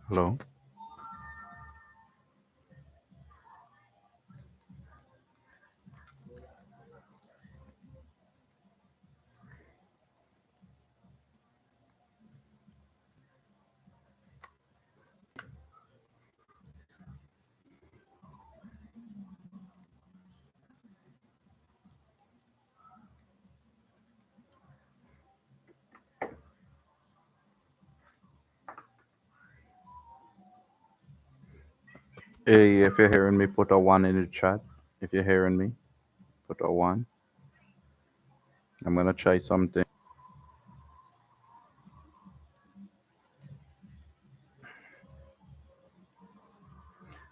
Hello. Hey, if you're hearing me, put a one in the chat. If you're hearing me, put a one. I'm gonna try something.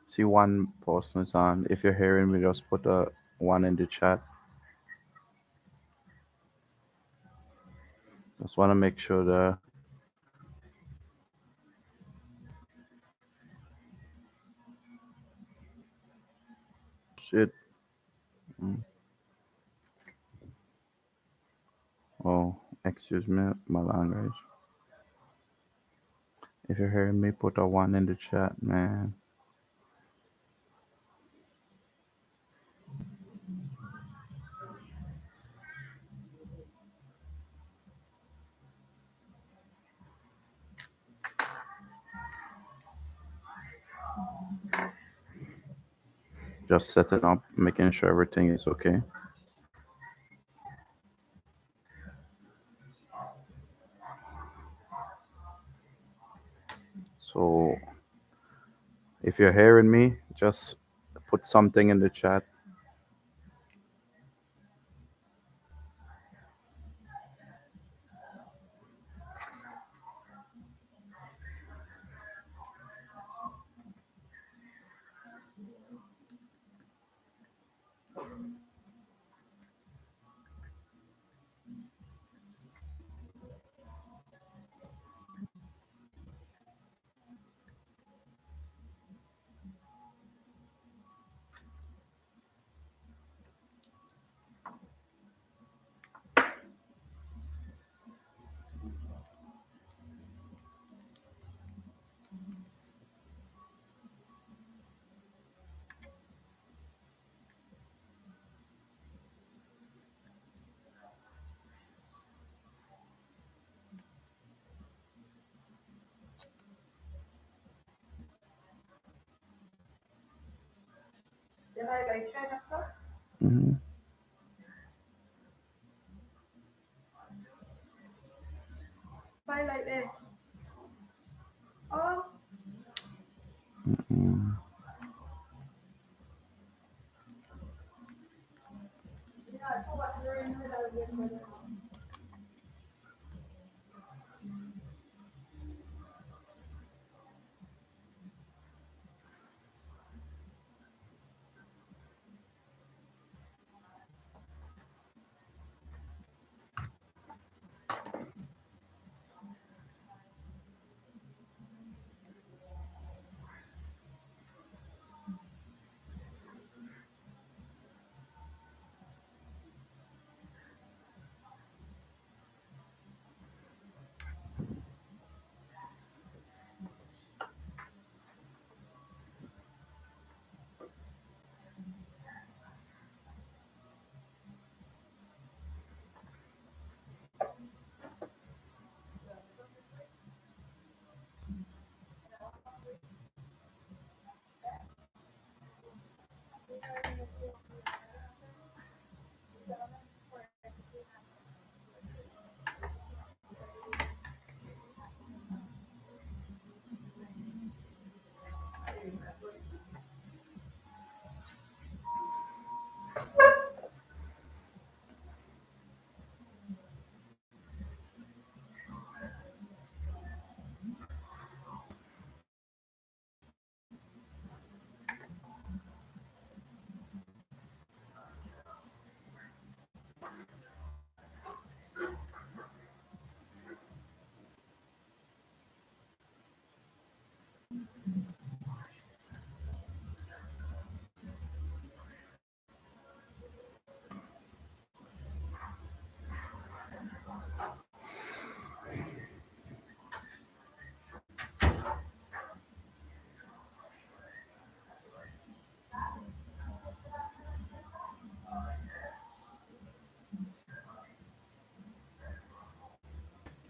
See, one person is on. If you're hearing me, just put a one in the chat. Just want to make sure the shit. Mm. Oh, excuse me, my language. If you're hearing me, put a one in the chat, man. Just setting up, making sure everything is okay. So, if you're hearing me, just put something in the chat. Mm-hmm. Mm-hmm.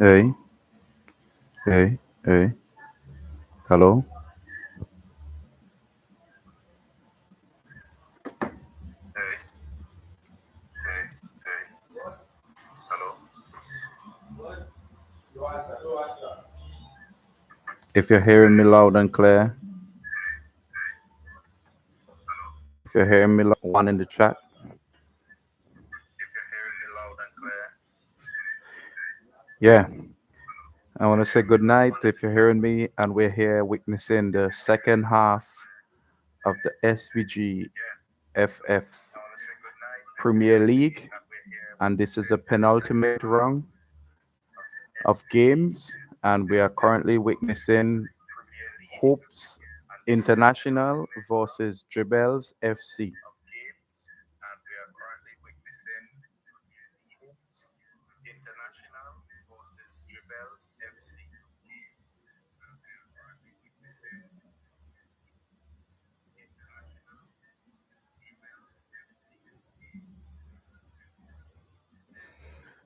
Hey, hey, hey. Hello. If you're hearing me loud and clear, if you're hearing me one in the chat. Yeah, I want to say good night if you're hearing me, and we're here witnessing the second half of the SVGFF Premier League, and this is the penultimate round of games, and we are currently witnessing Hopes International versus Jebelles FC.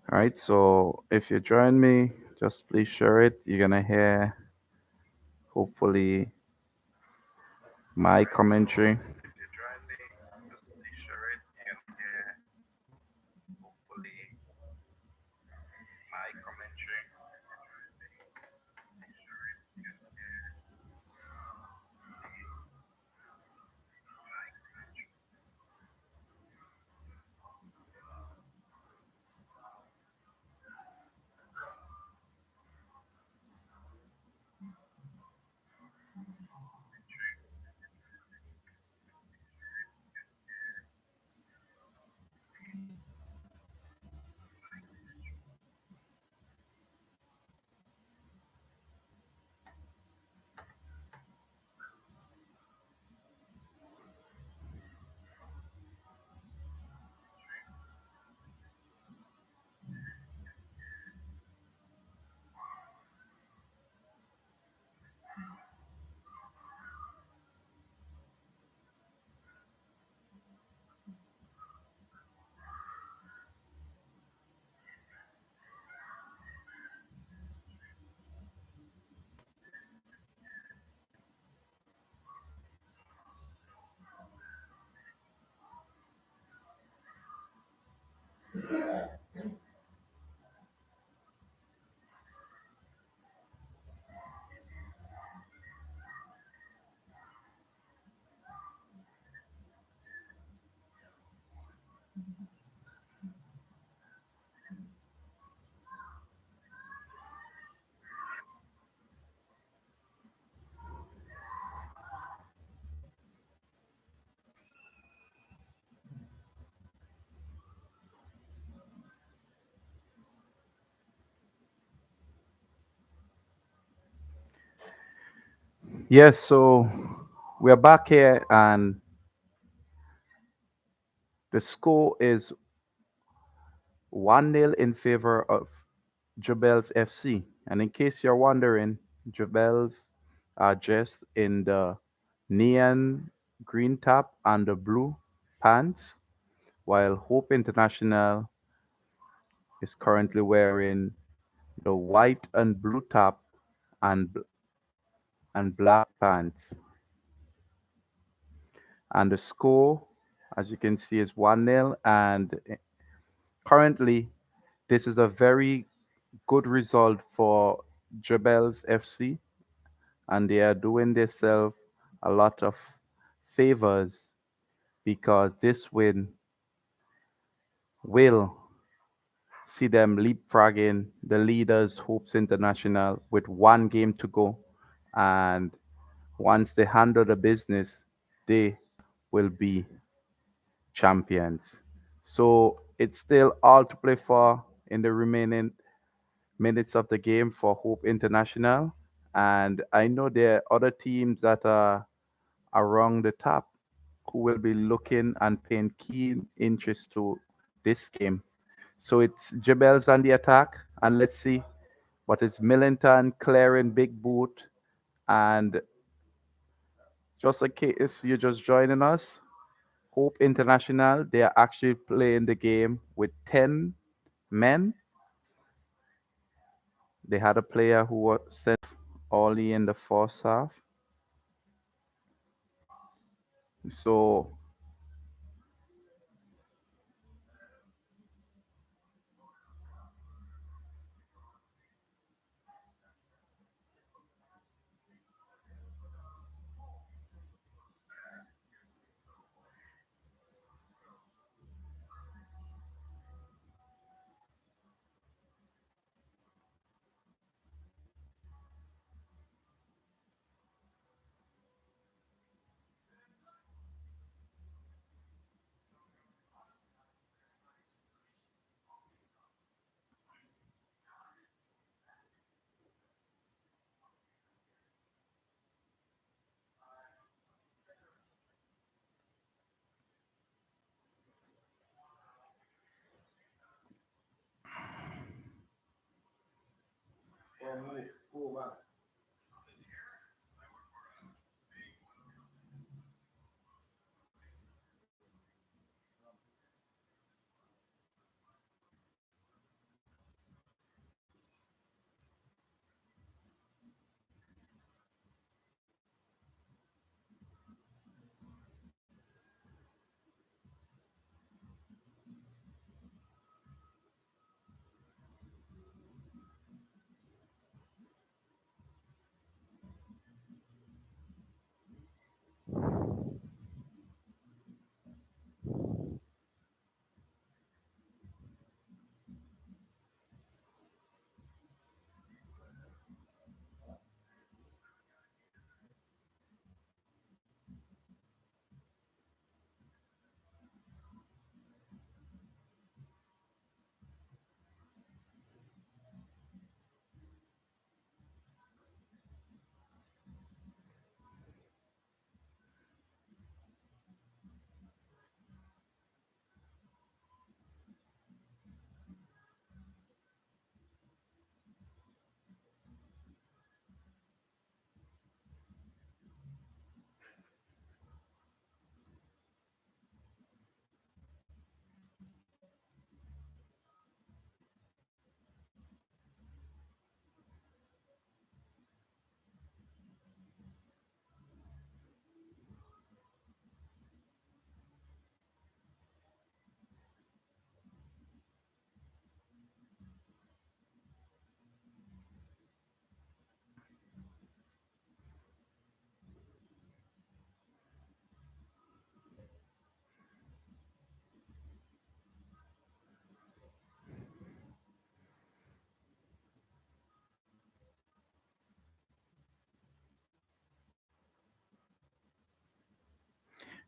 All right, so if you join me, just please share it. You're gonna hear hopefully my commentary. Yes, so we're back here, and the score is 1-0 in favor of Jebels FC. And in case you're wondering, Jebels are dressed in the neon green top and the blue pants, while Hope International is currently wearing the white and blue top and black pants. And the score, as you can see, is 1-0. And currently, this is a very good result for Jebels FC, and they are doing themselves a lot of favors because this win will see them leapfrogging the leaders, Hopes International, with one game to go. And once they handle the business, they will be champions. So it's still all to play for in the remaining minutes of the game for Hope International. And I know there are other teams that are around the top who will be looking and paying keen interest to this game. So it's Jebels on the attack, and let's see what is Millington clearing big boot. And just in case you're just joining us, Hope International, they are actually playing the game with 10 men They had a player who was sent early in the first half. So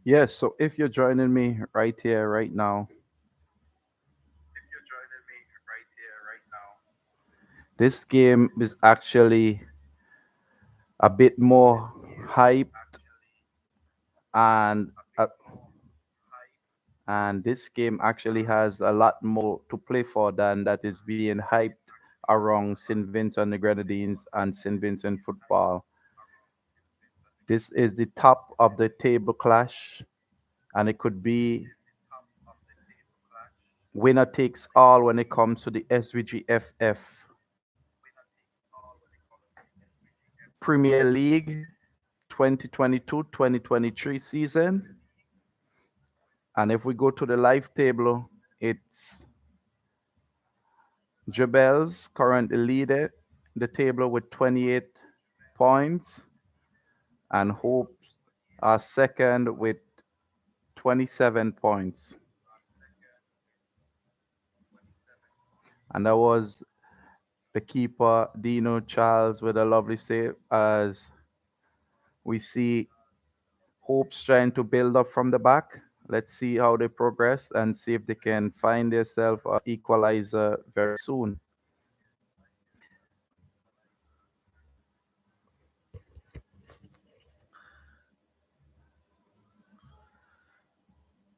yes, so if you're joining me right here, right now, this game is actually a bit more hype, and and this game actually has a lot more to play for than that is being hyped around St. Vincent and the Grenadines and St. Vincent football. This is the top of the table clash, and it could be winner takes all when it comes to the SVGFF Premier League 2022-2023 season. And if we go to the live table, it's Jebelles currently leading the table with 28 points, and Hopes are second with 27 points. And that was the keeper, Dino Charles, with a lovely save as we see Hopes trying to build up from the back. Let's see how they progress and see if they can find themselves an equalizer very soon.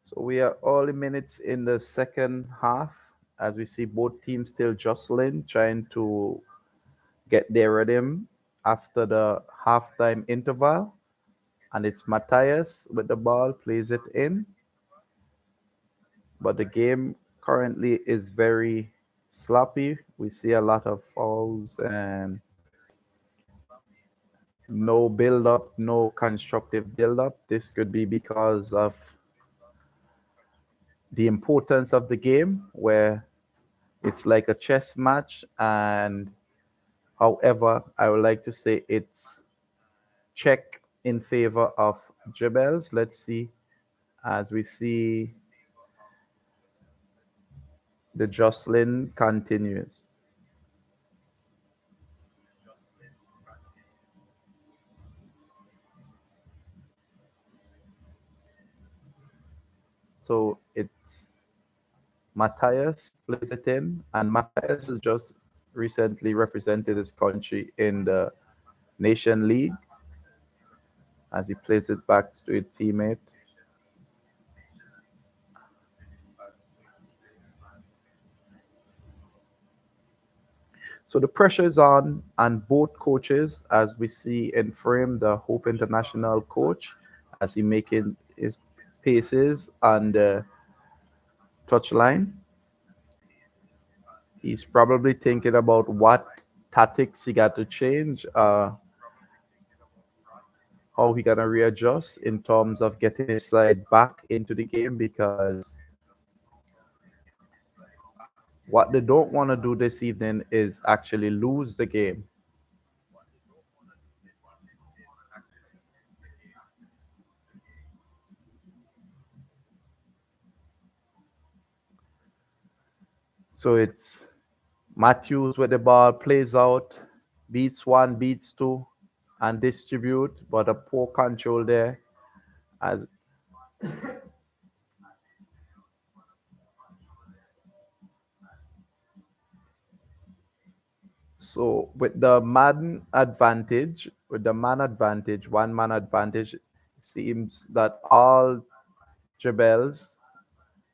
So we are all the minutes in the second half as we see both teams still jostling, trying to get their rhythm after the halftime interval. And it's Matthias with the ball, plays it in. But the game currently is very sloppy. We see a lot of fouls and no build up, no constructive build up. This could be because of the importance of the game, where it's like a chess match. And however, I would like to say it's check in favor of Jebelles. Let's see as we see the Jocelyn continues. So it's Matthias plays it in, and Matthias has just recently represented his country in the Nation League as he plays it back to his teammate. So the pressure is on both coaches, as we see in frame the Hope International coach as he making his paces on the touchline. He's probably thinking about what tactics he got to change, how he gonna readjust in terms of getting his side back into the game, because what they don't want to do this evening is actually lose the game. So it's Matthews with the ball, plays out, beats one, beats two, and distribute, but a poor control there. As so with the man advantage, one man advantage, seems that all Jebels,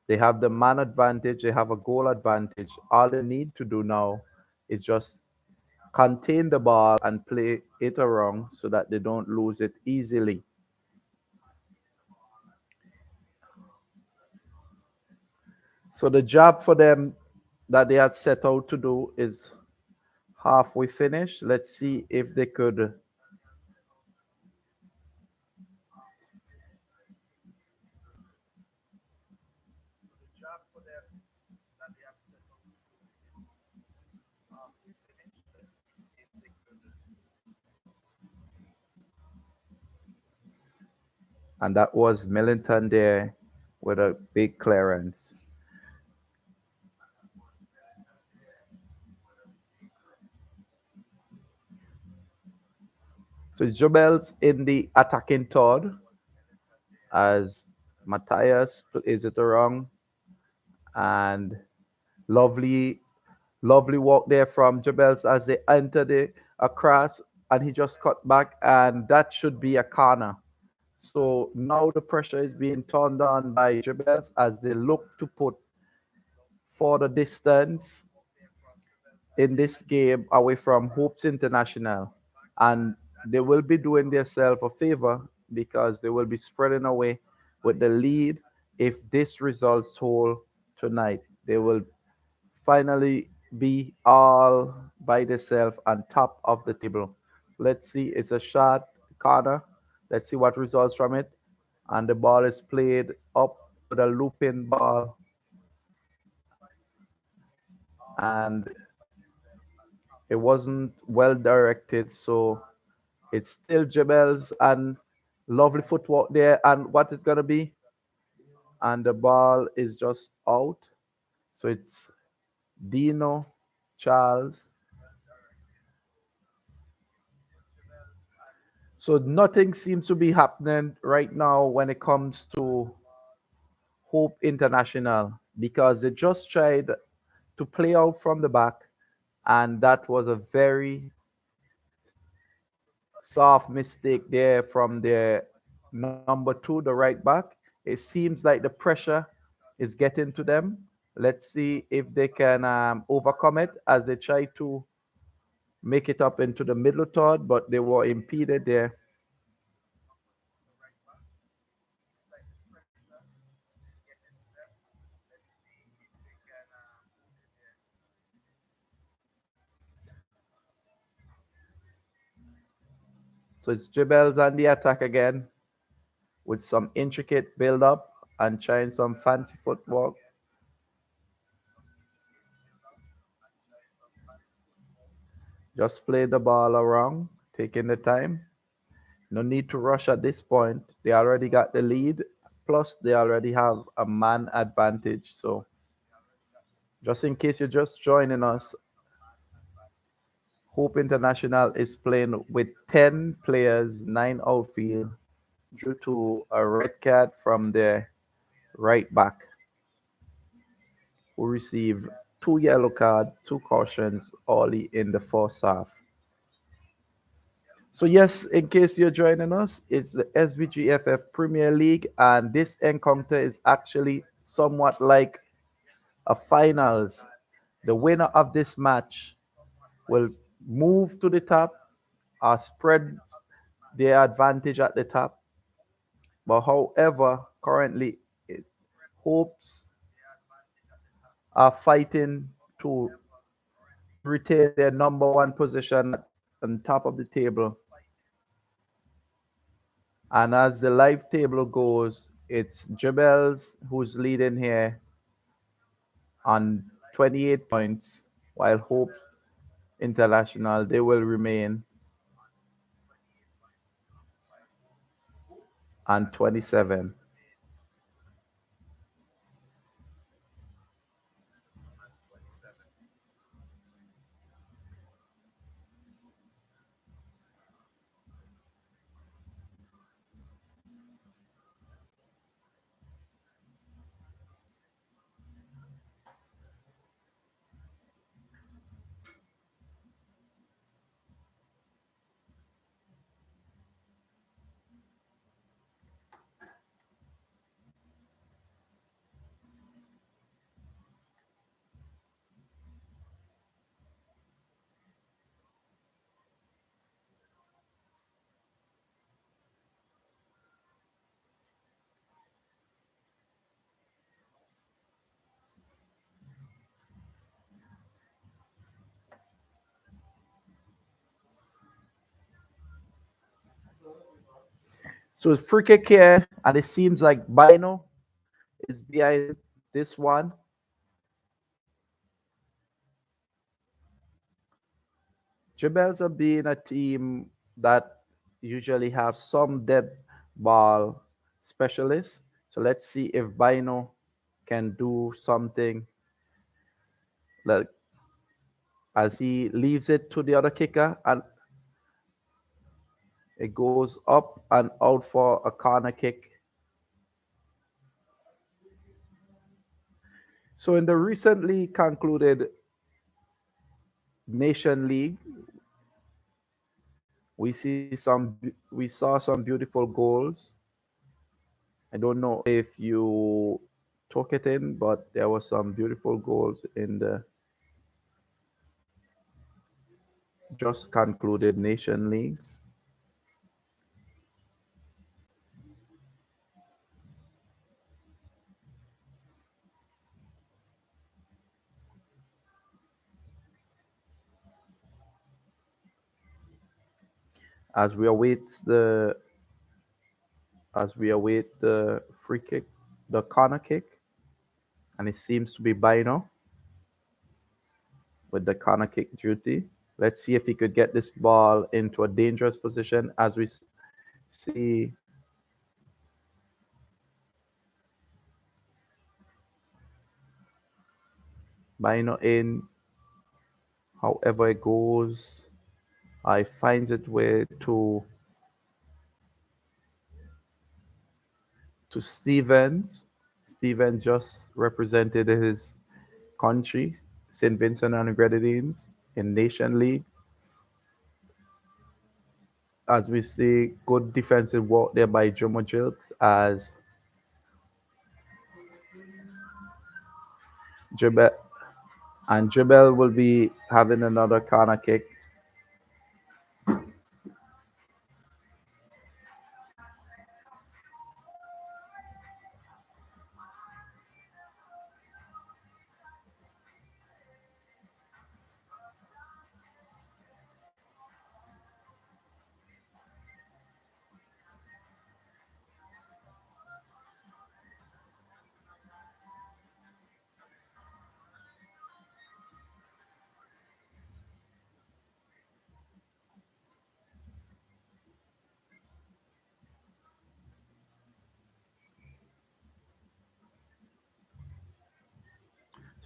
they have the man advantage, they have a goal advantage. All they need to do now is just contain the ball and play it around so that they don't lose it easily. So the job for them that they had set out to do is halfway finished. Let's see if they could. And that was Millington there with a big clearance. So it's Jobels in the attacking third as Matthias is it wrong, and lovely, lovely walk there from Jobels as they enter the across, and he just cut back, and that should be a corner. So now the pressure is being turned on by Jebelles as they look to put for the distance in this game away from Hopes International. And they will be doing themselves a favor because they will be spreading away with the lead. If this results hold tonight, they will finally be all by themselves on top of the table. Let's see, it's a shot corner. Let's see what results from it. And the ball is played up with a looping ball, and it wasn't well directed. So it's still Jebels and lovely footwork there. And what it's gonna be? And the ball is just out. So it's Dino, Charles. So nothing seems to be happening right now when it comes to Hope International because they just tried to play out from the back, and that was a very soft mistake there from the number two, the right back. It seems like the pressure is getting to them. Let's see if they can overcome it as they try to make it up into the middle third, but they were impeded there. So it's Jebelles on the attack again with some intricate build up and trying some fancy footwork. Just play the ball around, taking the time. No need to rush at this point. They already got the lead. Plus, they already have a man advantage. So, just in case you're just joining us, Hope International is playing with 10 players, 9 outfield, due to a red card from their right back, who received 2 yellow cards, 2 cautions, all in the first half. So, yes, in case you're joining us, it's the SVGFF Premier League, and this encounter is actually somewhat like a finals. The winner of this match will move to the top or spread their advantage at the top. But however, currently, it, hopes are fighting to retain their number one position on top of the table. And as the live table goes, it's Jebelles who's leading here on 28 points, while Hope International, they will remain on 27. So it's free kick here, and it seems like Bino is behind this one. Jebels are being a team that usually have some dead ball specialists. So let's see if Bino can do something like as he leaves it to the other kicker and it goes up and out for a corner kick. So in the recently concluded Nation League, we saw some beautiful goals. I don't know if you took it in, but there were some beautiful goals in the just concluded Nation Leagues. As we await the free kick, the corner kick, and it seems to be Bino with the corner kick duty. Let's see if he could get this ball into a dangerous position as we see Bino in. However it goes, I finds it way to Stevens. Stevens just represented his country, St. Vincent and the Grenadines, in Nation League. As we see, good defensive work there by Jomo Jilks as Jebel and Jebel will be having another corner kick.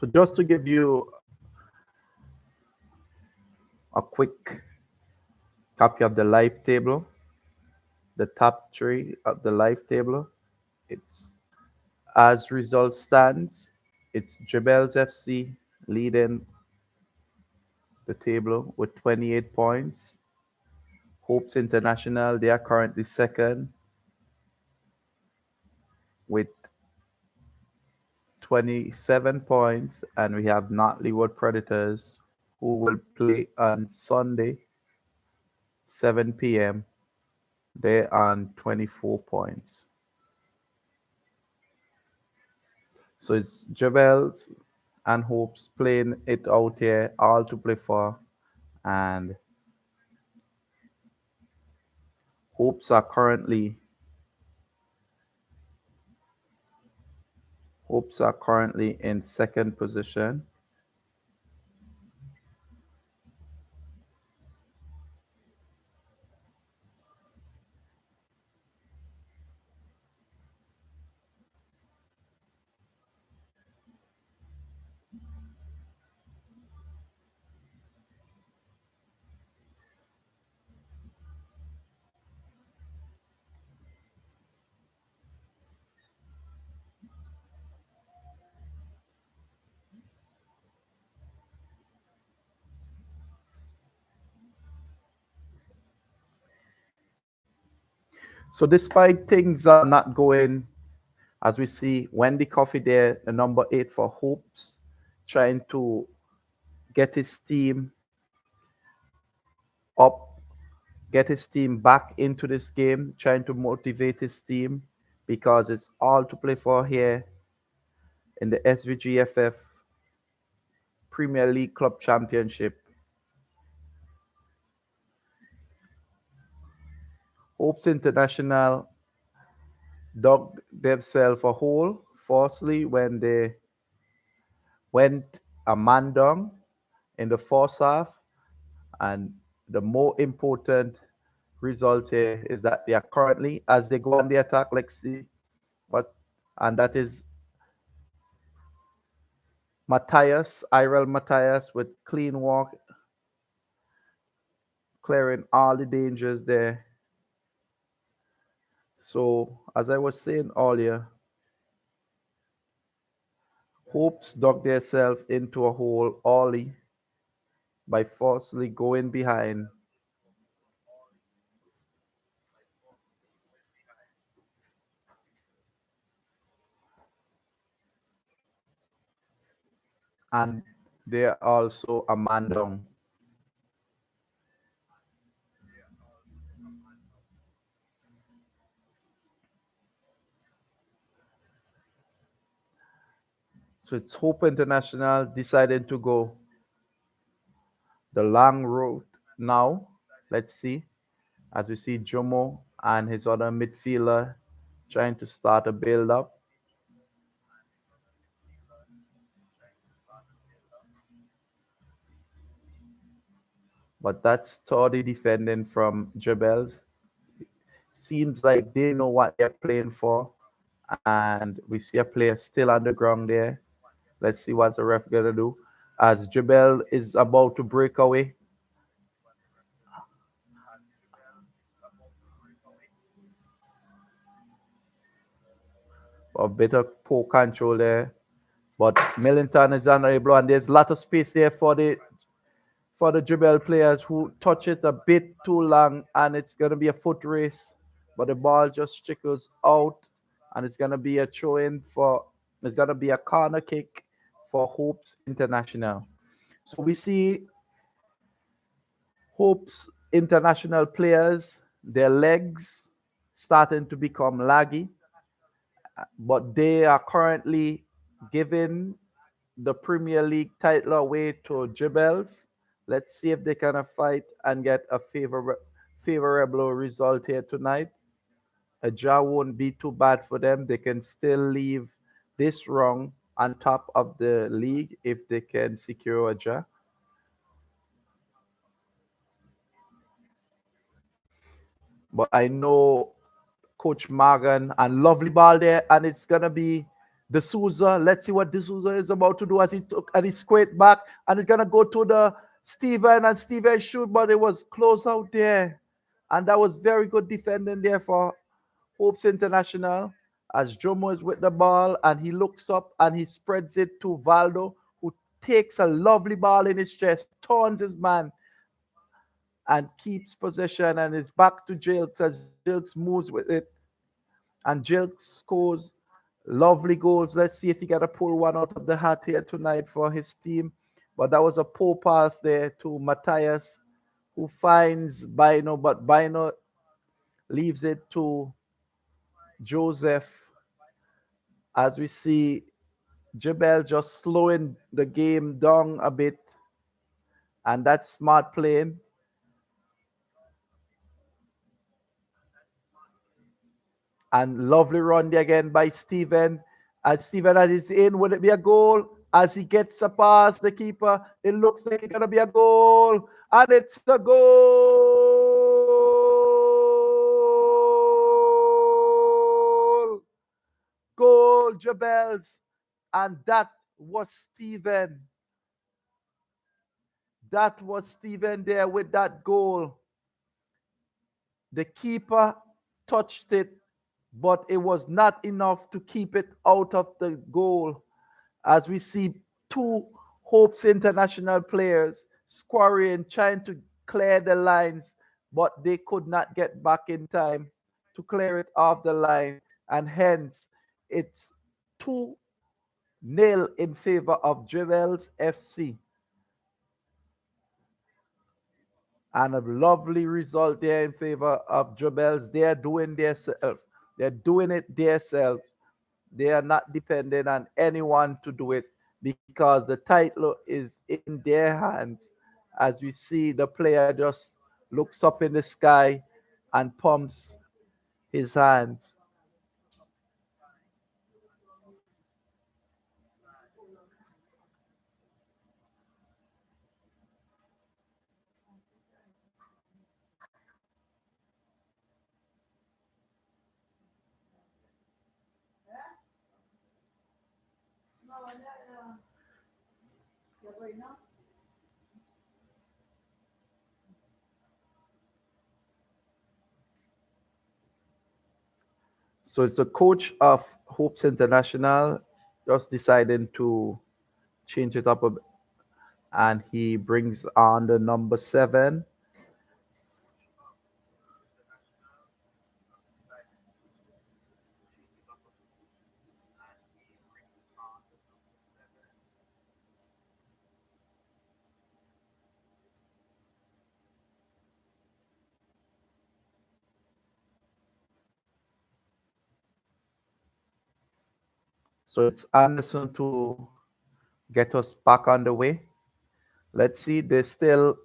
So just to give you a quick copy of the live table, the top three of the live table, it's as result stands, it's Jebelles FC leading the table with 28 points. Hopes International, they are currently second with 27 points. And we have Nottinghamwood Predators who will play on Sunday, 7 p.m. They're on 24 points. So it's Jebels and Hopes playing it out here, all to play for. And Hopes are currently in second position. So despite things not going as we see Wendy Coffee there, the number 8 for Hopes, trying to get his team up, get his team back into this game, trying to motivate his team because it's all to play for here in the SVGFF Premier League Club Championship. Hopes International dug themselves a hole falsely when they went a man down in the first half. And the more important result here is that they are currently, as they go on the attack, let's see what, and that is Matthias, Irel Matthias with clean walk, clearing all the dangers there. So, as I was saying earlier, Hopes dug themselves into a hole early by forcefully going behind. And they're also a man down. So it's Hope International decided to go the long road now. Let's see. As we see Jomo and his other midfielder trying to start a build up. But that's sturdy defending from Jebels. Seems like they know what they're playing for. And we see a player still on the ground there. Let's see what the ref gonna do. As Jebel is about to break away. A bit of poor control there. But Millington is unable, and there's a lot of space there for the Jebel players who touch it a bit too long, and it's gonna be a foot race. But the ball just trickles out, and it's gonna be a throw in for. It's gonna be a corner kick for Hopes International. So we see Hopes International players, their legs starting to become laggy, but they are currently giving the Premier League title away to Jebels. Let's see if they can fight and get a favorable result here tonight. A draw won't be too bad for them. They can still leave this round on top of the league if they can secure a draw. But I know Coach Morgan and lovely ball there, and it's gonna be D'Souza. Let's see what D'Souza is about to do as he took and he squared back and it's gonna go to the Steven and Steven shoot, but it was close out there. And that was very good defending there for Hopes International as Jomo is with the ball and he looks up and he spreads it to Valdo, who takes a lovely ball in his chest, turns his man, and keeps possession and is back to Jilks as Jilks moves with it. And Jilks scores lovely goals. Let's see if he got to pull one out of the hat here tonight for his team. But that was a poor pass there to Matthias, who finds Bino, but Bino leaves it to Joseph. As we see Jebelles just slowing the game down a bit. And that's smart playing. And lovely run there again by Steven. And Steven as he's in, will it be a goal? As he gets a pass, the keeper, it looks like it's going to be a goal. And it's the goal. Goal, Jebelles. And that was Steven. That was Steven there with that goal. The keeper touched it, but it was not enough to keep it out of the goal. As we see two Hopes International players squaring, trying to clear the lines, but they could not get back in time to clear it off the line. And hence, it's 2-0 in favor of Jebelles FC. And a lovely result there in favor of Jebelles. They're doing themselves. They're doing it themselves. They are not dependent on anyone to do it because the title is in their hands. As we see, the player just looks up in the sky and pumps his hands. So it's the coach of Hopes International just deciding to change it up a bit. And he brings on the number 7. So it's Anderson to get us back on the way. Let's see, there's still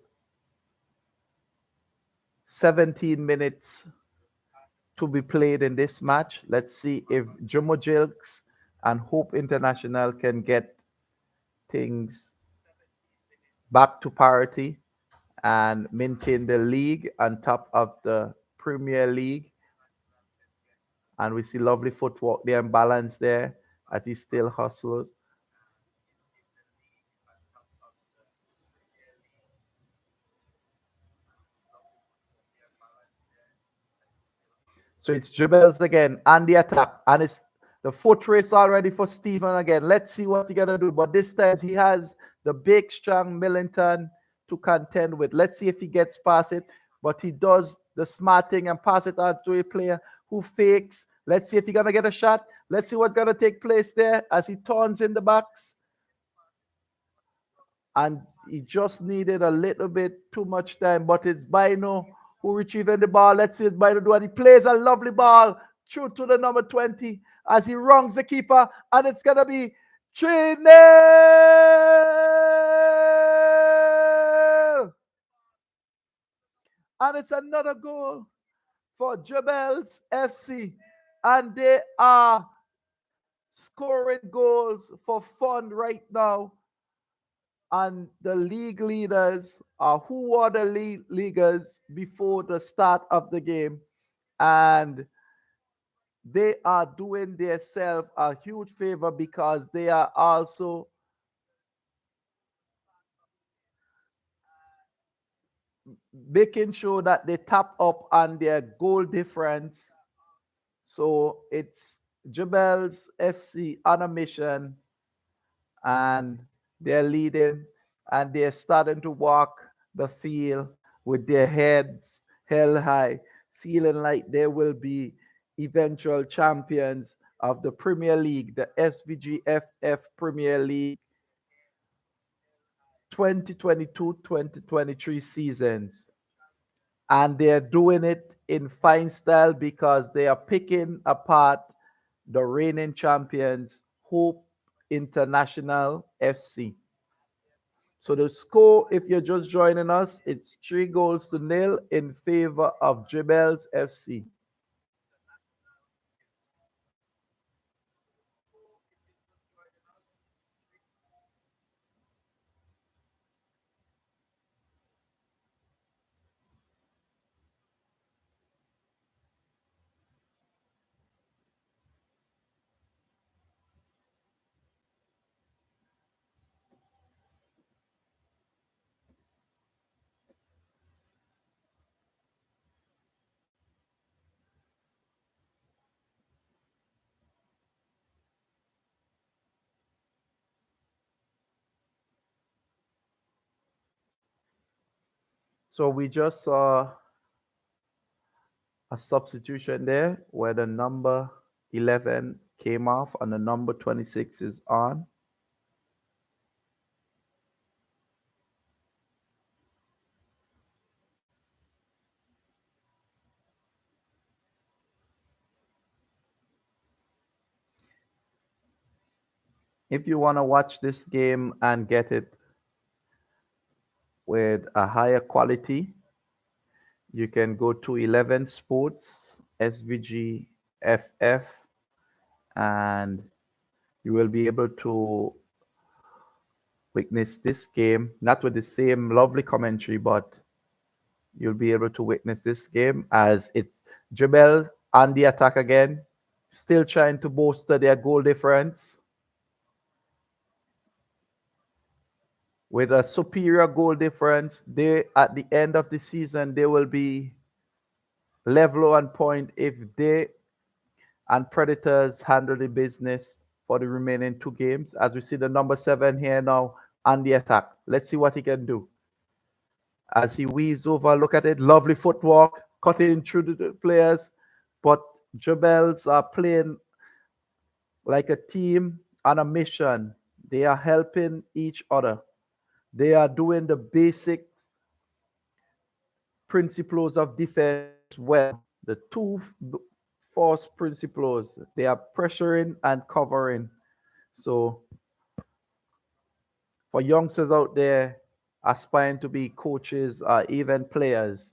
17 minutes to be played in this match. Let's see if Jomo Jilks and Hope International can get things back to parity and maintain the league on top of the Premier League. And we see lovely footwork there and balance there as he still hustles. So it's Jebelles again and the attack. And it's the foot race already for Stephen again. Let's see what he's going to do. But this time he has the big, strong Millington to contend with. Let's see if he gets past it. But he does the smart thing and pass it out to a player who fakes. Let's see if he's going to get a shot. Let's see what's going to take place there as he turns in the box. And he just needed a little bit too much time. But it's Bino who retrieving the ball. Let's see what Bino do. And he plays a lovely ball through to the number 20 as he wrongs the keeper. And it's going to be 3-0. And it's another goal for Jebelles FC. And they are scoring goals for fun right now. And the league leaders are who were the leaguers before the start of the game. And they are doing themselves a huge favor because they are also making sure that they tap up on their goal difference. So it's Jebelles FC on a mission, and they're leading, and they're starting to walk the field with their heads held high, feeling like they will be eventual champions of the Premier League, the SVGFF Premier League 2022-2023 seasons. And they're doing it in fine style because they are picking apart the reigning champions, Hope International FC. So the score, if you're just joining us, it's 3 goals to nil in favor of Jebelles FC. So we just saw a substitution there where the number 11 came off and the number 26 is on. If you want to watch this game and get it with a higher quality, you can go to 11 Sports, SVGFF, and you will be able to witness this game, not with the same lovely commentary, but you'll be able to witness this game as it's Jebel on the attack again, still trying to bolster their goal difference with a superior goal difference. They at the end of the season they will be level on point if they and Predators handle the business for the remaining 2 games. As we see the number 7 here now on the attack. Let's see what he can do. As he weaves over, look at it, lovely footwork, cutting through the players. But Jebels are playing like a team on a mission. They are helping each other. They are doing the basic principles of defense well. The two force principles. They are pressuring and covering. So for youngsters out there aspiring to be coaches or even players,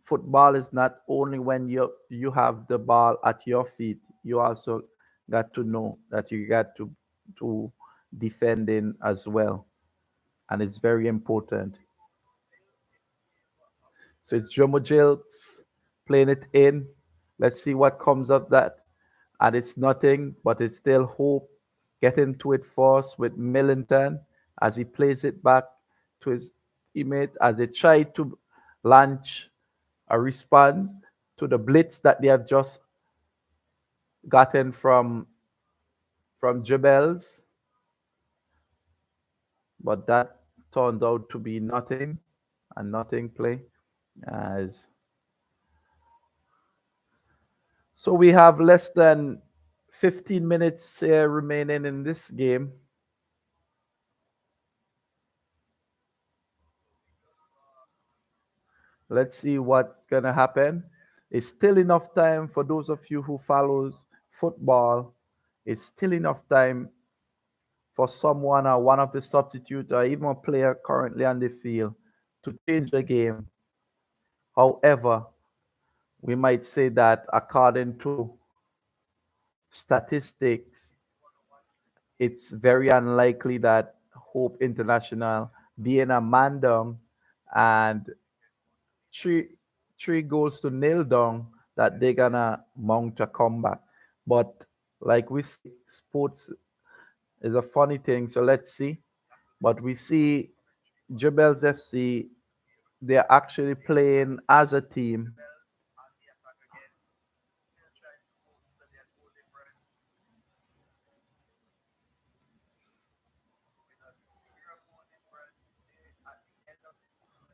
football is not only when you have the ball at your feet. You also got to know that you got to defending as well, and it's very important. So it's Jomo Jilks playing it in. Let's see what comes of that. And it's nothing, but it's still hope. Getting to it first with Millington as he plays it back to his teammate as they try to launch a response to the blitz that they have just gotten from Jebels, but that turned out to be nothing and nothing play. As so, we have less than 15 minutes remaining in this game. Let's see what's gonna happen. It's still enough time for those of you who follows football. It's still enough time for someone or one of the substitute or even a player currently on the field to change the game. However, we might say that according to statistics, it's very unlikely that Hope International being a man down and three three goals to nil down that they're gonna mount a comeback. But like we say, sports is a funny thing. So let's see. But we see Jebels FC, they're actually playing as a team.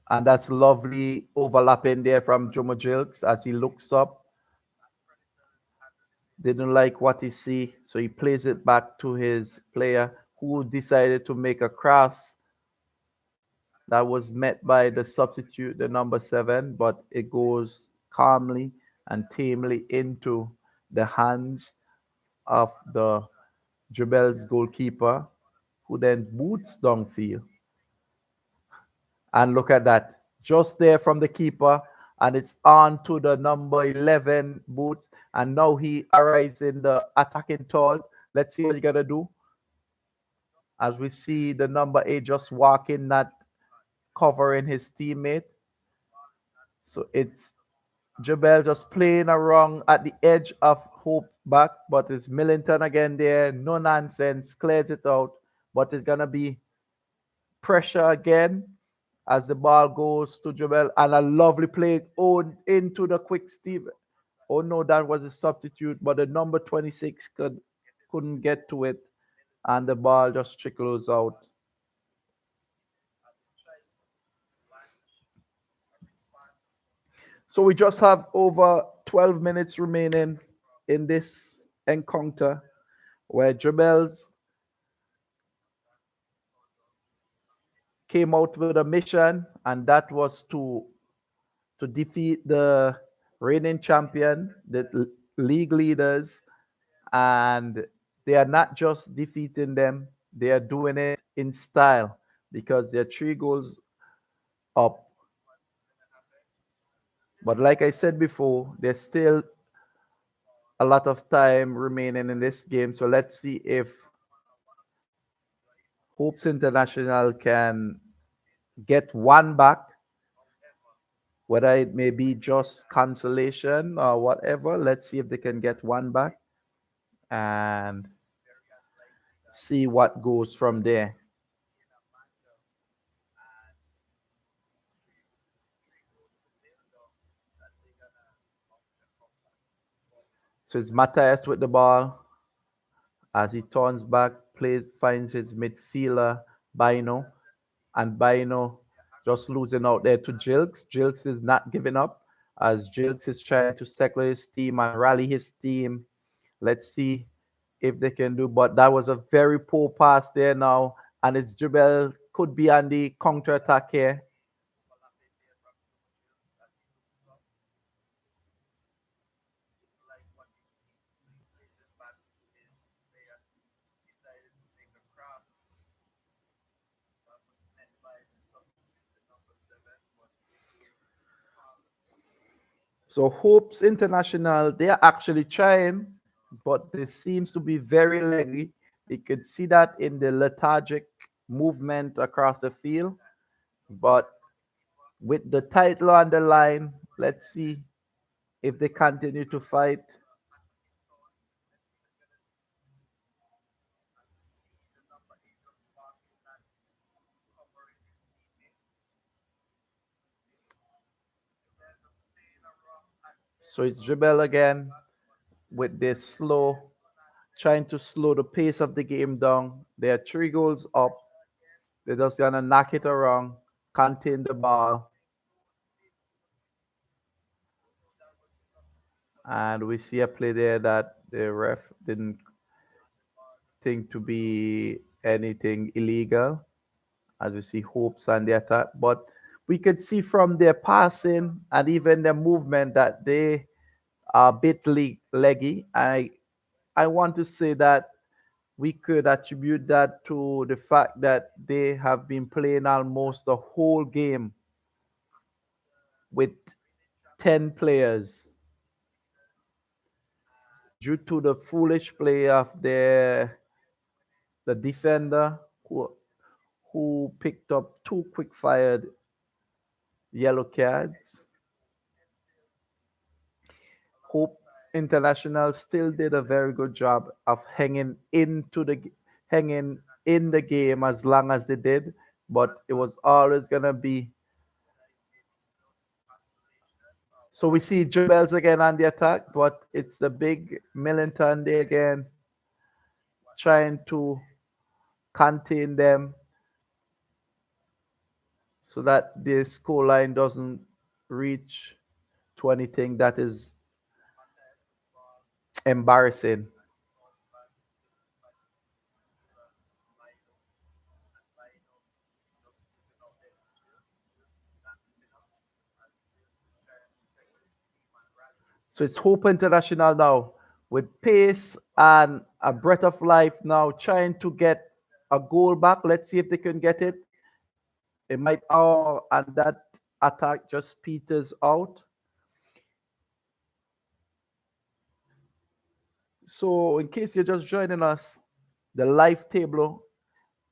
And that's lovely overlapping there from Jomo Jilks as he looks up. Didn't like what he see, so he plays it back to his player who decided to make a cross that was met by the substitute, the number 7, but it goes calmly and tamely into the hands of the Jebel's goalkeeper, who then boots downfield. And look at that, just there from the keeper, and it's on to the number 11 boots. And now he arrives in the attacking third. Let's see what he gonna do. As we see the number 8 just walking, not covering his teammate. So it's Jebel just playing around at the edge of Hope back, but it's Millington again there. No nonsense, clears it out. But it's gonna be pressure again as the ball goes to Jebel, and a lovely play into the quick Steve. Oh no, that was a substitute, but the number 26 couldn't get to it, and the ball just trickles out. So we just have over 12 minutes remaining in this encounter where Jebels came out with a mission, and that was to defeat the reigning champion, the league leaders, and they are not just defeating them, they are doing it in style because they're 3 goals up. But like I said before, there's still a lot of time remaining in this game. So let's see if Hopes International can get one back, whether it may be just cancellation or whatever. Let's see if they can get one back and see what goes from there. So it's Matthias with the ball as he turns back, finds his midfielder, Bino, and Bino just losing out there to Jilks. Jilks is not giving up as Jilks is trying to settle his team and rally his team. Let's see if they can do. But that was a very poor pass there now, and it's Jubel could be on the counter attack here. So Hopes International, they are actually trying, but they seems to be very leggy. You could see that in the lethargic movement across the field. But with the title on the line, let's see if they continue to fight. So it's Jebel again with this trying to slow the pace of the game down. They are 3 goals up. They're just gonna knock it around, contain the ball, and we see a play there that the ref didn't think to be anything illegal, as we see Hopes on the attack. But we could see from their passing and even their movement that they are a bit leggy. I want to say that we could attribute that to the fact that they have been playing almost the whole game with 10 players due to the foolish play of the defender who picked up 2 quick fired yellow cards. Hope International still did a very good job of hanging in the game as long as they did, but it was always gonna be. So we see Jebelles again on the attack, but it's the big Millington day again, trying to contain them so that the score line doesn't reach to anything that is embarrassing. So it's Hope International now with pace and a breath of life now, trying to get a goal back. Let's see if they can get it. It might, oh, and that attack just peters out. So, in case you're just joining us, the live table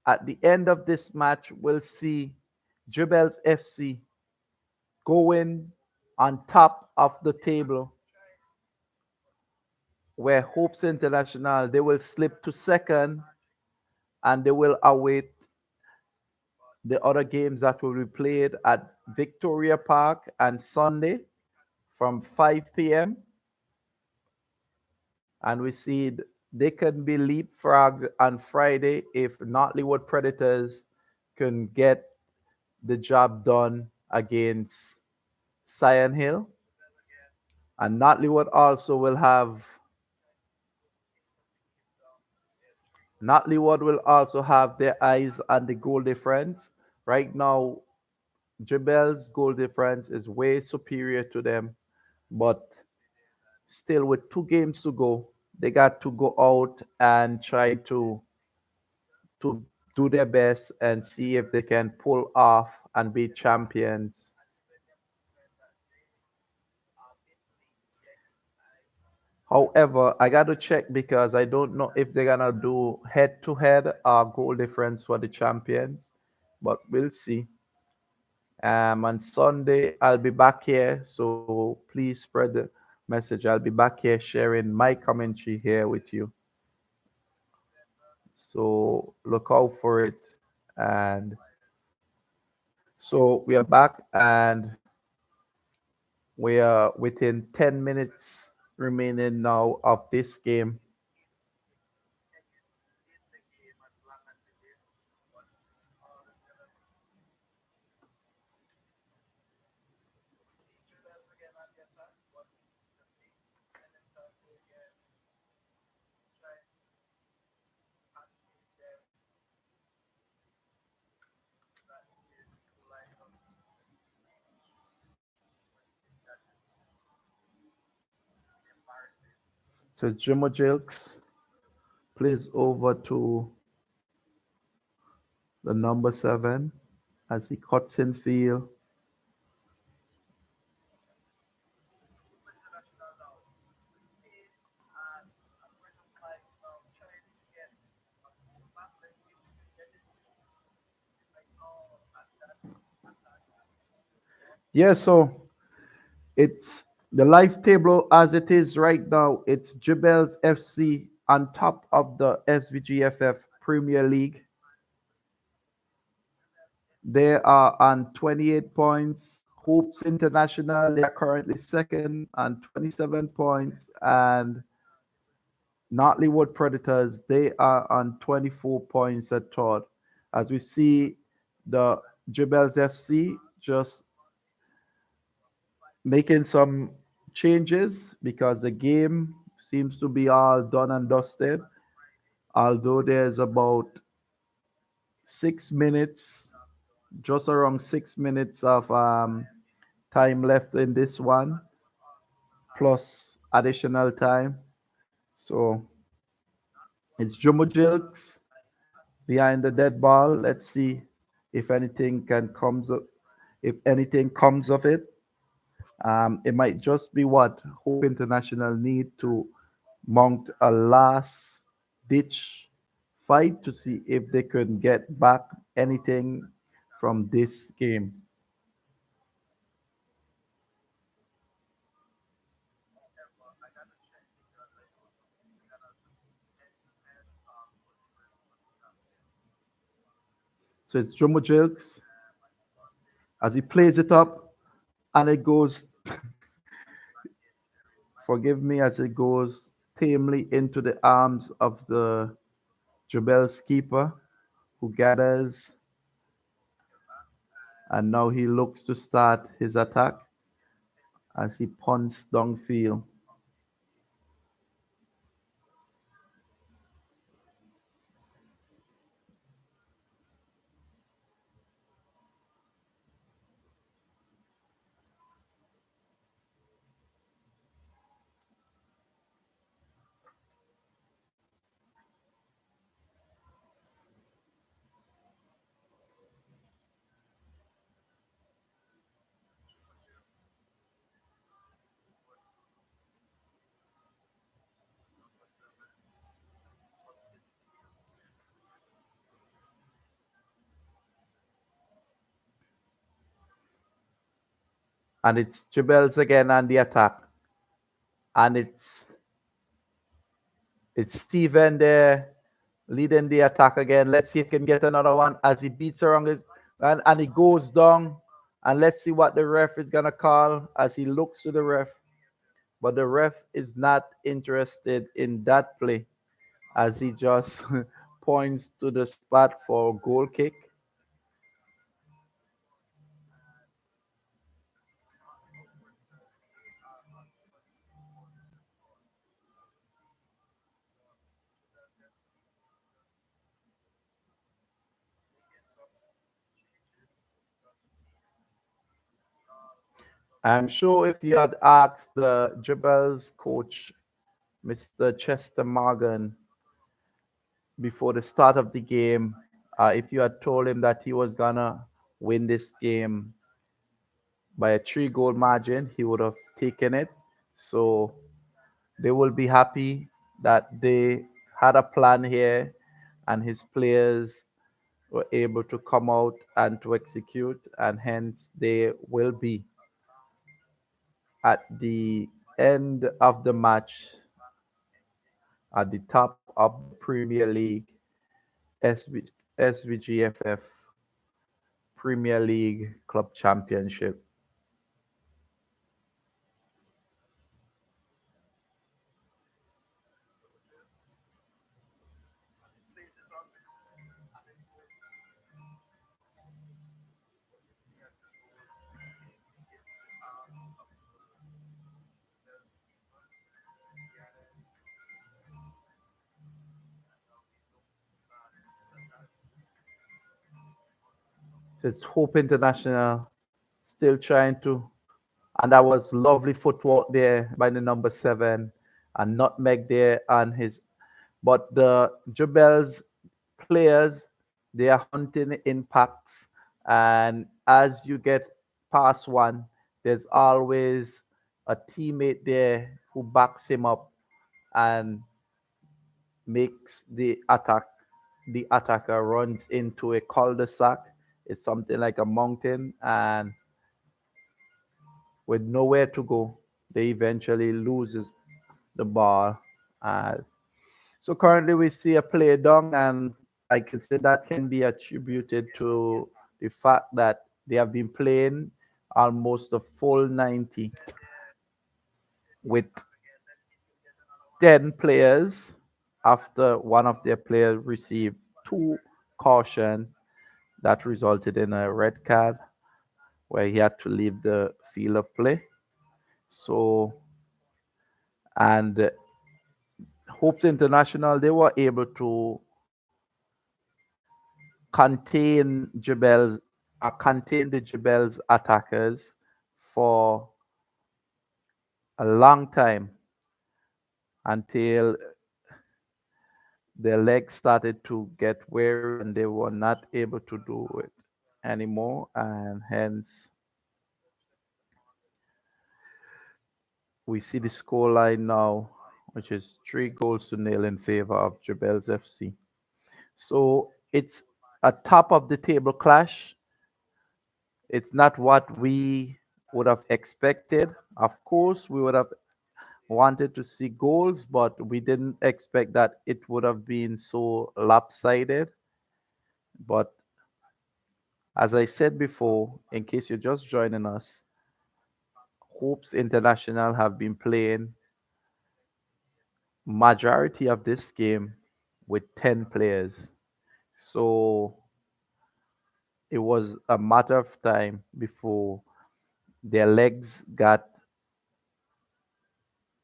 at the end of this match will see Jebels FC going on top of the table, where Hopes International they will slip to second, and they will await the other games that will be played at Victoria Park on Sunday from 5 p.m. And we see they can be leapfrogged on Friday if Nottingwood Predators can get the job done against Sion Hill. And Nottingwood also will have Nottingwood will also have their eyes on the goal difference. Right now, Jebel's goal difference is way superior to them, but still with 2 games to go, they got to go out and try to do their best and see if they can pull off and be champions. However, I got to check because I don't know if they're gonna do head to head or goal difference for the champions, but we'll see. On Sunday, I'll be back here, so please spread the message. I'll be back here sharing my commentary here with you. So look out for it. And so we are back, and we are within 10 minutes remaining now of this game. So it's Jimo Jilks plays over to the number 7 as he cuts in field. Yeah, so it's the live table as it is right now. It's Jebels FC on top of the SVGFF Premier League. They are on 28 points. Hopes International, they are currently second on 27 points. And Nottingwood Predators, they are on 24 points at third. As we see the Jebels FC just making some changes because the game seems to be all done and dusted. Although there's about 6 minutes, just around 6 minutes of time left in this one, plus additional time. So it's Jumbo Jilks behind the dead ball. Let's see if anything can comes up, if anything comes of it. It might just be what Hope International need to mount a last ditch fight to see if they could get back anything from this game. So it's Jumbo Jilks as he plays it up, and it goes, forgive me, as it goes tamely into the arms of the Jebelles keeper, who gathers, and now he looks to start his attack as he punts downfield. And it's Jebelles again on the attack. And it's Steven there leading the attack again. Let's see if he can get another one as he beats around his and he goes down. And let's see what the ref is gonna call as he looks to the ref. But the ref is not interested in that play as he just points to the spot for a goal kick. I'm sure if you had asked the Jebels coach, Mr. Chester Morgan, before the start of the game, if you had told him that he was gonna win this game by a 3 goal margin, he would have taken it. So they will be happy that they had a plan here and his players were able to come out and to execute, and hence they will be at the end of the match at the top of the Premier League SV, SVGFF Premier League Club Championship. So it's Hope International still trying to, and that was lovely footwork there by the number 7 and nutmeg there on his. But the Jebels players, they are hunting impacts, and as you get past one, there's always a teammate there who backs him up and makes the attacker runs into a cul-de-sac. It's something like a mountain, and with nowhere to go, they eventually loses the ball. Uh, so currently we see a play down, and I can say that can be attributed to the fact that they have been playing almost a full 90 with 10 players after one of their players received 2 caution that resulted in a red card where he had to leave the field of play. So, and Hopes International, they were able to contain the Jebels attackers for a long time until their legs started to get weary and they were not able to do it anymore, and hence we see the score line now, which is 3 goals to 0 in favor of Jebels FC. So it's a top of the table clash. It's not what we would have expected. Of course, we would have wanted to see goals, but we didn't expect that it would have been so lopsided. But As I said before, in case you're just joining us, Hopes International have been playing majority of this game with 10 players. So it was a matter of time before their legs got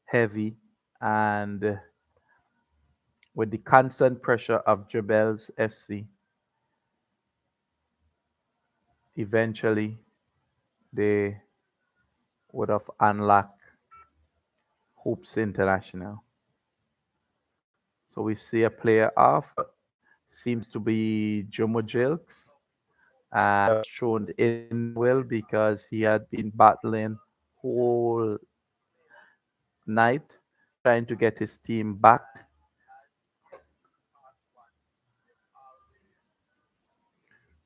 heavy, and with the constant pressure of Jebelles FC, eventually they would have unlocked Hopes International. So we see a player off, seems to be Jomo Jilks, and just thrown in by Will because he had been battling whole night trying to get his team back.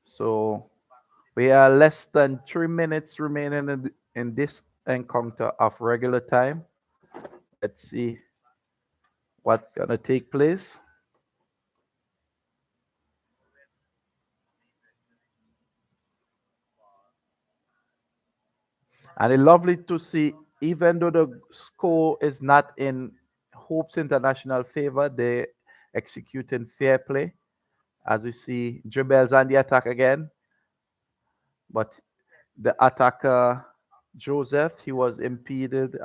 So we are less than 3 minutes remaining in this encounter of regular time. Let's see what's gonna take place. And it's lovely to see, even though the score is not in Hopes International favor, they executing fair play. As we see Jebelles on the attack again, but the attacker Joseph, he was impeded.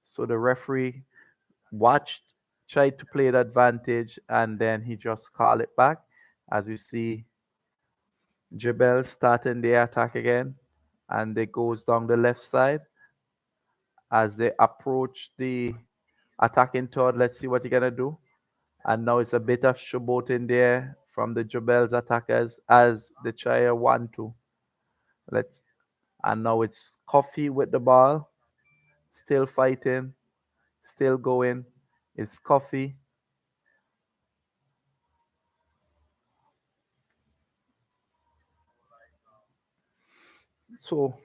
So the referee watched, tried to play the advantage, and then he just called it back. As we see Jebel starting the attack again, and they goes down the left side as they approach the attacking third. Let's see what he gonna do. And now it's a bit of showboat in there from the Jebels attackers as they try a 1-2. Let's and now it's Coffee with the ball, still fighting, still going. It's Coffee. So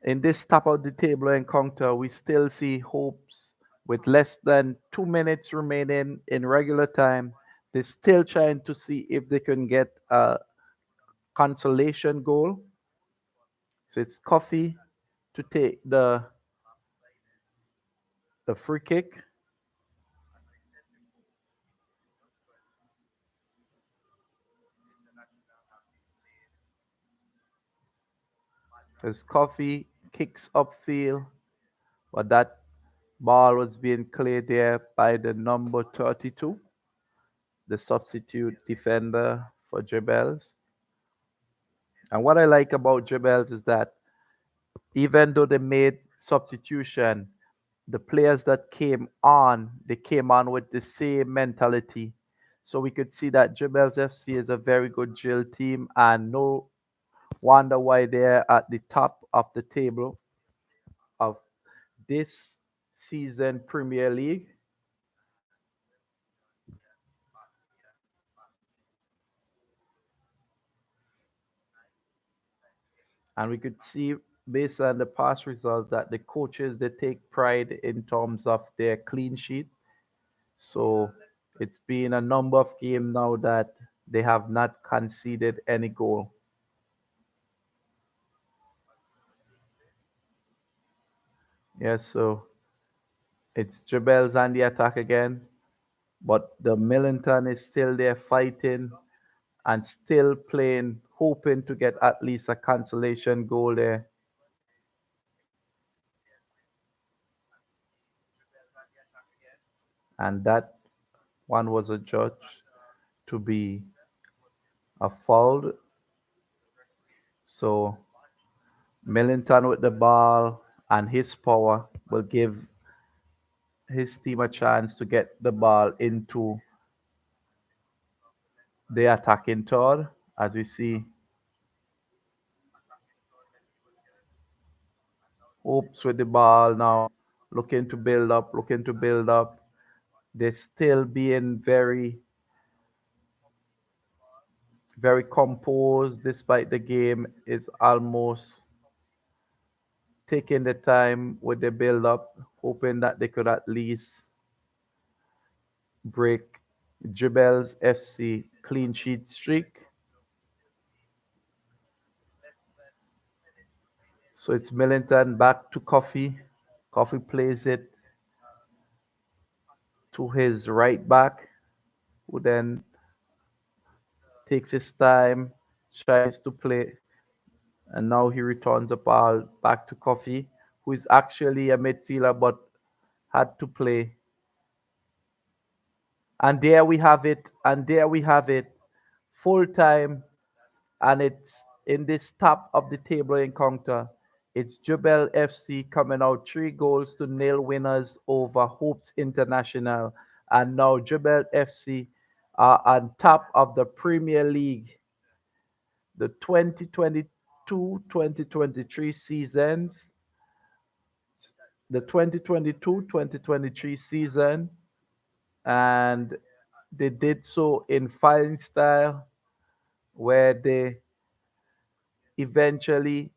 in this top of the table encounter, we still see Hopes with less than 2 minutes remaining in regular time. They're still trying to see if they can get a consolation goal. So it's Coffee to take the free kick. As Coffee kicks upfield, but that ball was being cleared there by the number 32, the substitute defender for Jebels. And what I like about Jebels is that even though they made substitution, the players that came on, they came on with the same mentality. So we could see that Jebels FC is a very good drill team, and no wonder why they're at the top of the table of this season Premier League. And we could see based on the past results that the coaches they take pride in terms of their clean sheet. So it's been a number of games now that they have not conceded any goal. Yes, so it's Jebels on the attack again, but the Millington is still there fighting and still playing, hoping to get at least a consolation goal there. And that one was adjudged to be a foul. So Millington with the ball and his power will give his team a chance to get the ball into the attacking third. As we see, Hopes with the ball now, looking to build up, looking to build up. They're still being very, very composed despite the game is almost taking the time with the build up, hoping that they could at least break Jebels FC clean sheet streak. So it's Millington back to Coffee. Coffee plays it to his right back, who then takes his time, tries to play, and now he returns the ball back to Coffee, who is actually a midfielder but had to play. And there we have it. And there we have it. Full time. And it's in this top of the table encounter. It's Jebel FC coming out 3 goals to nil winners over Hopes International. And now Jebel FC are on top of the Premier League. The 2022-2023 seasons, the 2022-2023 season, and they did so in fine style, where they eventually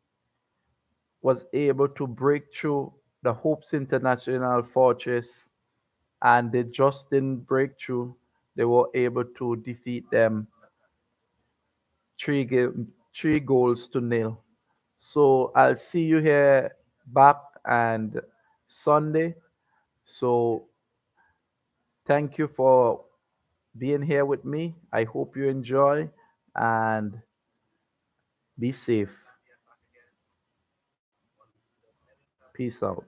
was able to break through the Hopes International fortress, and they just didn't break through. They were able to defeat them 3 goals to nil. So I'll see you here back and Sunday. So thank you for being here with me. I hope you enjoy and be safe. Peace out.